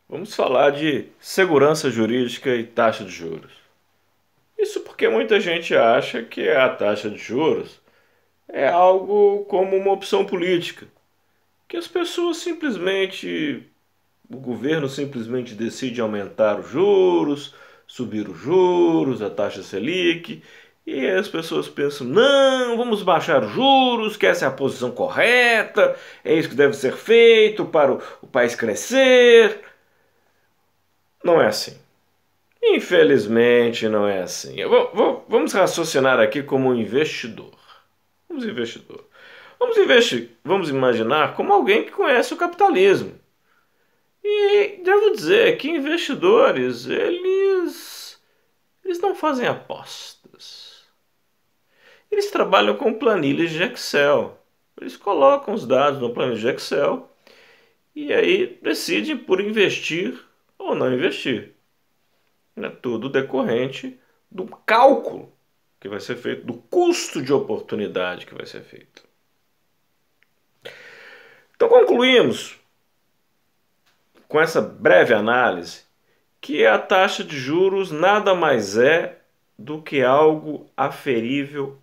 Vamos falar de segurança jurídica e taxa de juros. Isso porque muita gente acha que a taxa de juros é algo como uma opção política, que as pessoas simplesmente, o governo simplesmente decide aumentar os juros, subir os juros, a taxa Selic, e as pessoas pensam: não, vamos baixar os juros, que essa é a posição correta, é isso que deve ser feito para o país crescer. Não é assim. Infelizmente não é assim. Vamos raciocinar aqui como um investidor. Vamos investidor. Vamos imaginar como alguém que conhece o capitalismo. E devo dizer que investidores, eles não fazem apostas. Eles trabalham com planilhas de Excel. Eles colocam os dados no planilha de Excel e aí decidem por investir ou não investir. É tudo decorrente do cálculo que vai ser feito, do custo de oportunidade que vai ser feito. Então concluímos com essa breve análise que a taxa de juros nada mais é do que algo aferível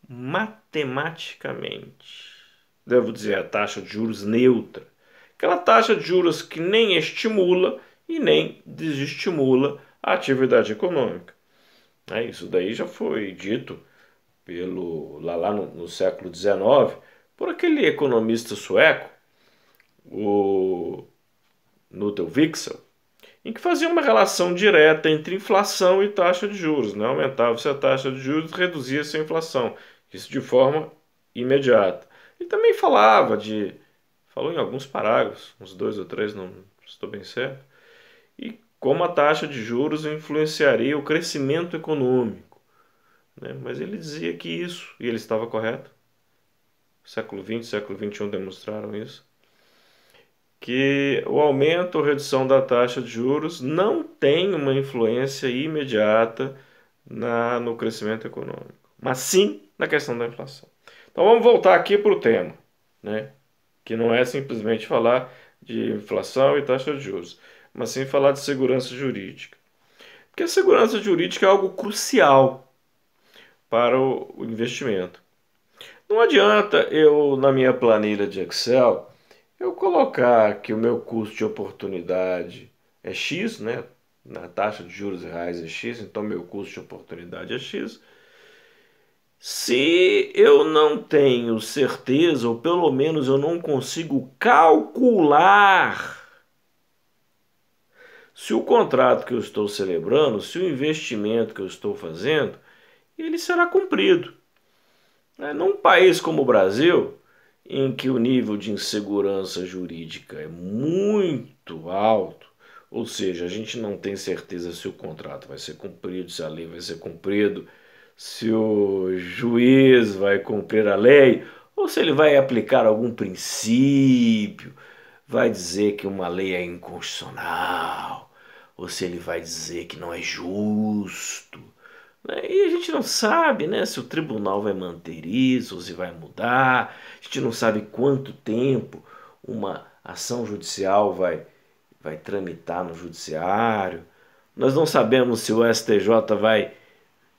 matematicamente. Devo dizer, a taxa de juros neutra. Aquela taxa de juros que nem estimula e nem desestimula a atividade econômica. Isso daí já foi dito lá no século XIX por aquele economista sueco, o Knuth Wicksell, em que fazia uma relação direta entre inflação e taxa de juros. Né? Aumentava-se a taxa de juros, reduzia-se a inflação. Isso de forma imediata. Ele também falou em alguns parágrafos, uns dois ou três, não estou bem certo, e como a taxa de juros influenciaria o crescimento econômico. Né? Mas ele dizia que isso, e ele estava correto, século XX, século XXI demonstraram isso, que o aumento ou redução da taxa de juros não tem uma influência imediata no crescimento econômico, mas sim na questão da inflação. Então vamos voltar aqui para o tema, né? Que não é simplesmente falar de inflação e taxa de juros, mas sim falar de segurança jurídica. Porque a segurança jurídica é algo crucial para o investimento. Não adianta eu, na minha planilha de Excel, eu colocar que o meu custo de oportunidade é X, né? Na taxa de juros reais é X, então meu custo de oportunidade é X. Se eu não tenho certeza, ou pelo menos eu não consigo calcular se o contrato que eu estou celebrando, se o investimento que eu estou fazendo, ele será cumprido. Num país como o Brasil, em que o nível de insegurança jurídica é muito alto, ou seja, a gente não tem certeza se o contrato vai ser cumprido, se a lei vai ser cumprida, se o juiz vai cumprir a lei, ou se ele vai aplicar algum princípio, vai dizer que uma lei é inconstitucional, ou se ele vai dizer que não é justo. Né? E a gente não sabe, né, se o tribunal vai manter isso ou se vai mudar. A gente não sabe quanto tempo uma ação judicial vai tramitar no judiciário. Nós não sabemos se o STJ vai,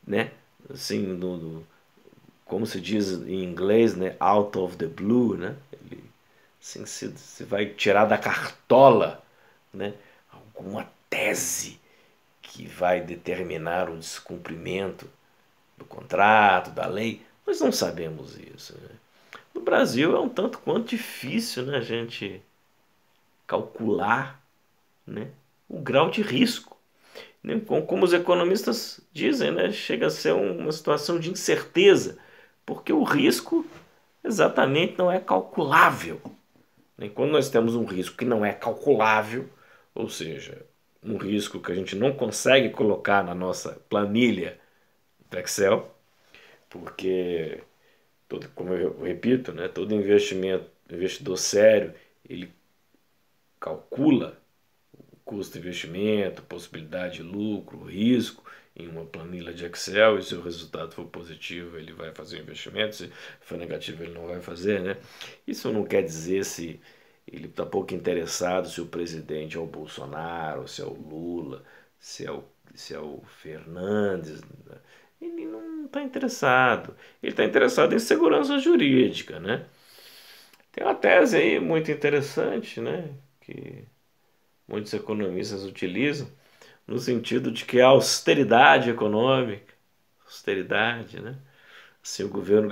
né, assim, como se diz em inglês, né, out of the blue, né? Ele, assim, se vai tirar da cartola, né, alguma tese que vai determinar o descumprimento do contrato, da lei. Nós não sabemos isso. Né? No Brasil é um tanto quanto difícil, né, a gente calcular, né, o grau de risco. Né? Como os economistas dizem, né, chega a ser uma situação de incerteza, porque o risco exatamente não é calculável. Né? Quando nós temos um risco que não é calculável, ou seja, um risco que a gente não consegue colocar na nossa planilha do Excel, porque como eu repito, né, todo investidor sério, ele calcula o custo de investimento, possibilidade de lucro, risco em uma planilha de Excel, e se o resultado for positivo, ele vai fazer o investimento, se for negativo, ele não vai fazer, né? Isso não quer dizer se Ele está pouco interessado se o presidente é o Bolsonaro, se é o Lula, se é o Fernandes. Ele não está interessado. Ele está interessado em segurança jurídica, né? Tem uma tese aí muito interessante, né? Que muitos economistas utilizam, no sentido de que a austeridade econômica, austeridade, né? Se o governo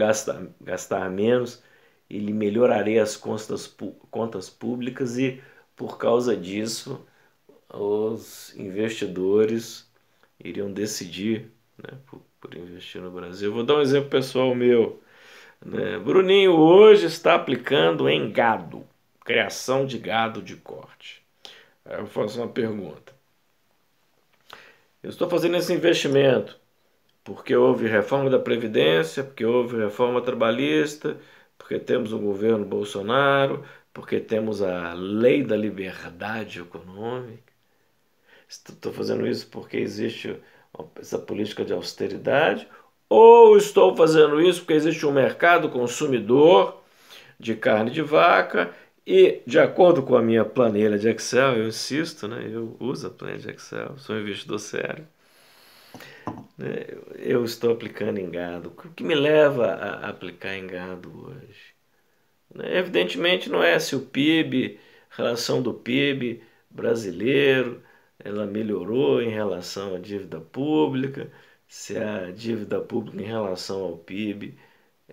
gastar menos, ele melhoraria as contas públicas e, por causa disso, os investidores iriam decidir, né, por investir no Brasil. Vou dar um exemplo pessoal meu, né? Bruninho hoje está aplicando em gado, criação de gado de corte. Aí eu faço uma pergunta. Eu estou fazendo esse investimento porque houve reforma da Previdência, porque houve reforma trabalhista, porque temos o governo Bolsonaro, porque temos a lei da liberdade econômica. Estou fazendo isso porque existe essa política de austeridade, ou estou fazendo isso porque existe um mercado consumidor de carne de vaca e, de acordo com a minha planilha de Excel, eu insisto, né? Eu uso a planilha de Excel, sou um investidor sério, né? Eu estou aplicando em gado. O que me leva a aplicar em gado hoje? Né? Evidentemente não é se o PIB, relação do PIB brasileiro, ela melhorou em relação à dívida pública, se a dívida pública em relação ao PIB,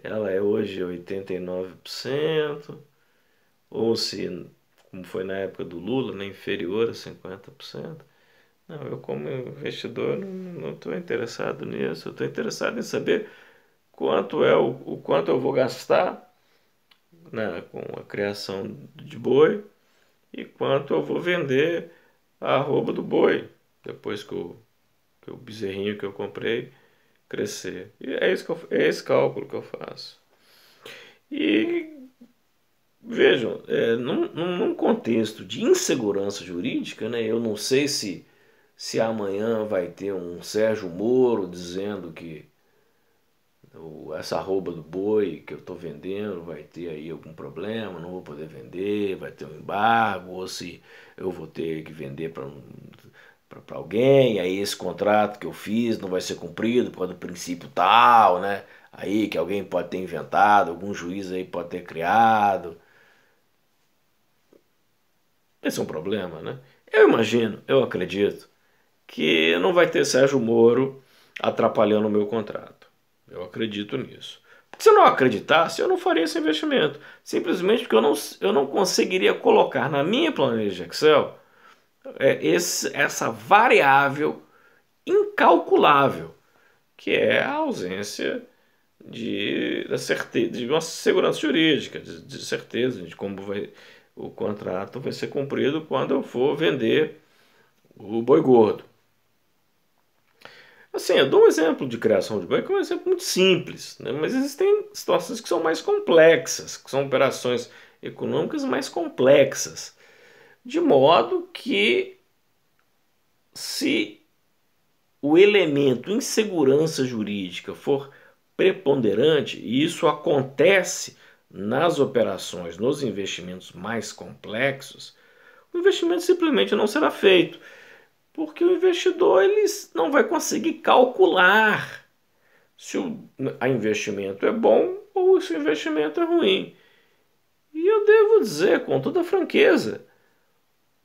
ela é hoje 89%, ou se, como foi na época do Lula, né, inferior a 50%. Não, eu como investidor não estou interessado nisso. Eu estou interessado em saber quanto é o quanto eu vou gastar, né, com a criação de boi e quanto eu vou vender a arroba do boi depois que o bezerrinho que eu comprei crescer. E é isso é esse cálculo que eu faço. E vejam, num contexto de insegurança jurídica, né, eu não sei se amanhã vai ter um Sérgio Moro dizendo que essa arroba do boi que eu estou vendendo vai ter aí algum problema, não vou poder vender, vai ter um embargo, ou se eu vou ter que vender para alguém, aí esse contrato que eu fiz não vai ser cumprido por causa do princípio tal, né? Aí que alguém pode ter inventado, algum juiz aí pode ter criado. Esse é um problema, né? Eu imagino, eu acredito, que não vai ter Sérgio Moro atrapalhando o meu contrato. Eu acredito nisso. Porque se eu não acreditasse, eu não faria esse investimento. Simplesmente porque eu não conseguiria colocar na minha planilha de Excel essa variável incalculável, que é a ausência da certeza, de uma segurança jurídica, de certeza de como o contrato vai ser cumprido quando eu for vender o boi gordo. Assim, eu dou um exemplo de criação de boi que é um exemplo muito simples, né? Mas existem situações que são mais complexas, que são operações econômicas mais complexas, de modo que se o elemento insegurança jurídica for preponderante, e isso acontece nas operações, nos investimentos mais complexos, o investimento simplesmente não será feito, porque o investidor ele não vai conseguir calcular se o investimento é bom ou se o investimento é ruim. E eu devo dizer com toda franqueza,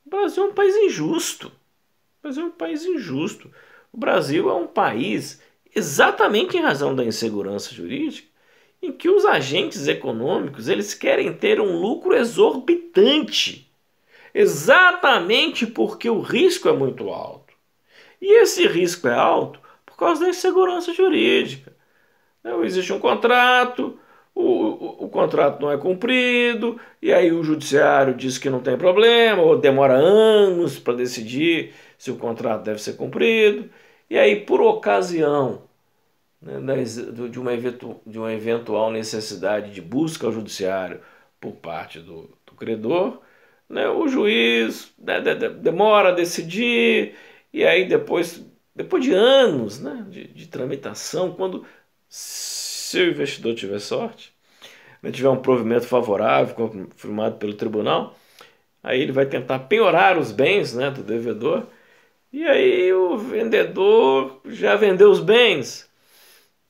o Brasil é um país injusto. O Brasil é um país injusto. O Brasil é um país, exatamente em razão da insegurança jurídica, em que os agentes econômicos eles querem ter um lucro exorbitante, exatamente porque o risco é muito alto. E esse risco é alto por causa da insegurança jurídica. Não existe um contrato, o contrato não é cumprido, e aí o judiciário diz que não tem problema, ou demora anos para decidir se o contrato deve ser cumprido, e aí por ocasião, né, de uma eventual necessidade de busca ao judiciário por parte do credor, né, o juiz, né, demora a decidir, e aí depois de anos, né, de tramitação, quando se o investidor tiver sorte, né, tiver um provimento favorável confirmado pelo tribunal, Aí ele vai tentar penhorar os bens, né, do devedor, e aí o vendedor já vendeu os bens.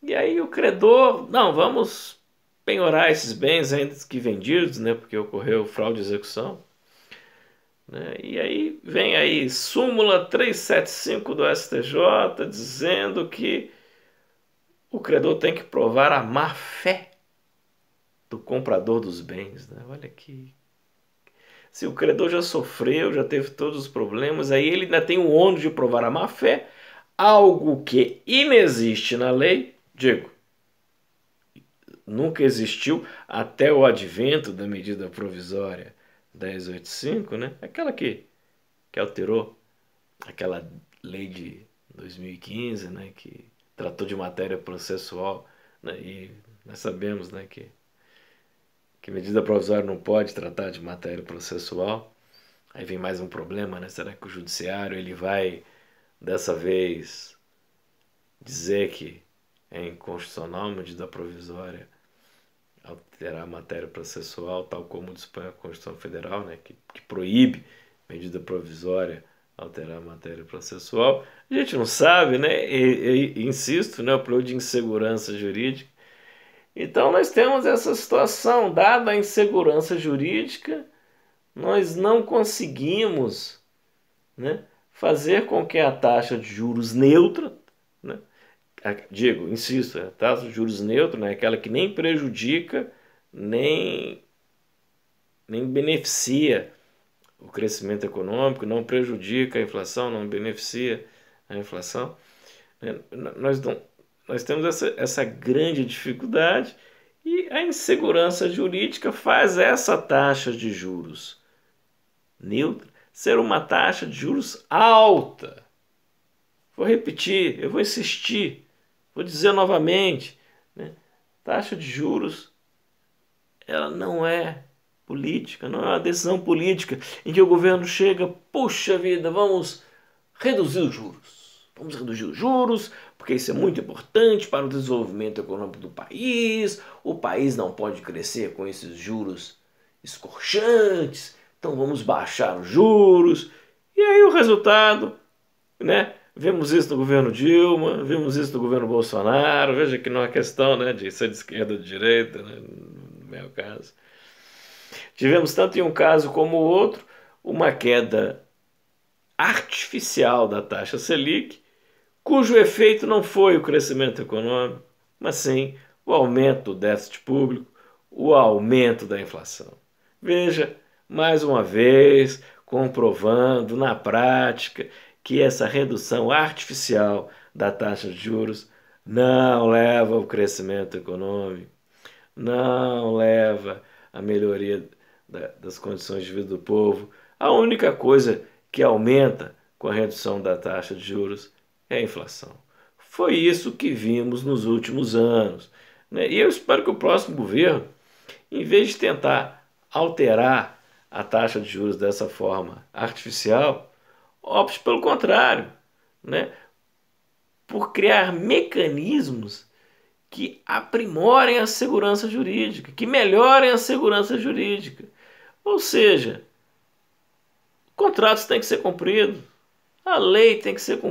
E aí o credor, não, vamos penhorar esses bens ainda que vendidos, né, porque ocorreu fraude de execução. Né? E aí vem aí súmula 375 do STJ dizendo que o credor tem que provar a má-fé do comprador dos bens. Né? Olha aqui. Se o credor já sofreu, já teve todos os problemas, aí ele ainda tem o ônus de provar a má-fé, algo que inexiste na lei, digo, nunca existiu até o advento da medida provisória 1085, né? Aquela que alterou aquela lei de 2015, né, que tratou de matéria processual, né, e nós sabemos, né, que medida provisória não pode tratar de matéria processual. Aí vem mais um problema, né? Será que o judiciário ele vai dessa vez dizer que é inconstitucional medida provisória alterar a matéria processual, tal como dispõe a Constituição Federal, né, que proíbe medida provisória alterar a matéria processual? A gente não sabe, né? Insisto, né, o problema de insegurança jurídica. Então nós temos essa situação, dada a insegurança jurídica, nós não conseguimos, né, fazer com que a taxa de juros neutra, né, digo, insisto, a taxa de juros neutra, né, aquela que nem prejudica, nem, nem beneficia o crescimento econômico, não prejudica a inflação, não beneficia a inflação. Nós, não, nós temos essa grande dificuldade e a insegurança jurídica faz essa taxa de juros neutra ser uma taxa de juros alta. Vou repetir, eu vou insistir, vou dizer novamente, né? Taxa de juros, ela não é política, não é uma decisão política em que o governo chega, puxa vida, vamos reduzir os juros. Vamos reduzir os juros, porque isso é muito importante para o desenvolvimento econômico do país. O país não pode crescer com esses juros escorchantes, então vamos baixar os juros. E aí o resultado, né? Vemos isso no governo Dilma, vimos isso no governo Bolsonaro. Veja que não é questão, né, de ser de esquerda ou de direita, né, no meu caso. Tivemos tanto em um caso como o outro uma queda artificial da taxa Selic, cujo efeito não foi o crescimento econômico, mas sim o aumento do déficit público, o aumento da inflação. Veja, mais uma vez, comprovando na prática que essa redução artificial da taxa de juros não leva ao crescimento econômico, não leva à melhoria das condições de vida do povo. A única coisa que aumenta com a redução da taxa de juros é a inflação. Foi isso que vimos nos últimos anos, né? E eu espero que o próximo governo, em vez de tentar alterar a taxa de juros dessa forma artificial, opte pelo contrário, né? Por criar mecanismos que aprimorem a segurança jurídica, que melhorem a segurança jurídica. Ou seja, contratos têm que ser cumpridos, a lei tem que ser cumprida.